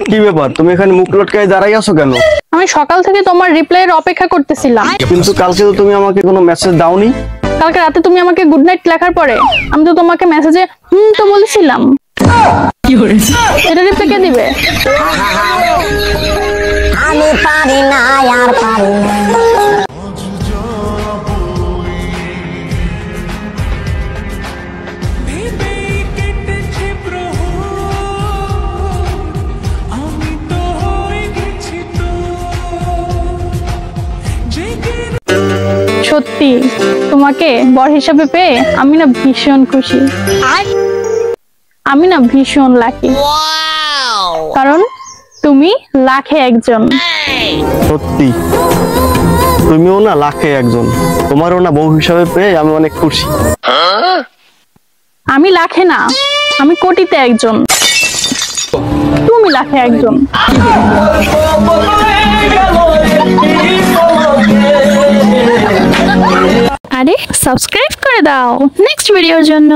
কি ব্যাপার, তুমি এখানে মুখ লটকায় দাঁড়াই আছো কেন? আমি সকাল থেকে তোমার রিপ্লাইয়ের অপেক্ষা করতেছিলাম। কিন্তু কালকে তো তুমি আমাকে কোনো মেসেজ দাওনি। কালকে রাতে তুমি আমাকে গুড নাইট লেখার পরে আমি তো তোমাকে মেসেজে তো বলেছিলাম। এটা রিপ্লাই কে দিবে? আমি পারি না আর পারি না। সত্যি তোমাকে বর হিসাবে পেয়ে আমি না ভীষণ খুশি, আমি না ভীষণ লাকি, কারণ তুমি লাখে একজন। সত্যি তুমিও না লাখে একজন, তোমারও না বউ হিসাবে পেয়ে আমি অনেক খুশি। আমি লাখে না, আমি কোটিতে একজন, তুমি লাখে একজন। আরে সাবস্ক্রাইব করে দাও নেক্সট ভিডিওর জন্য।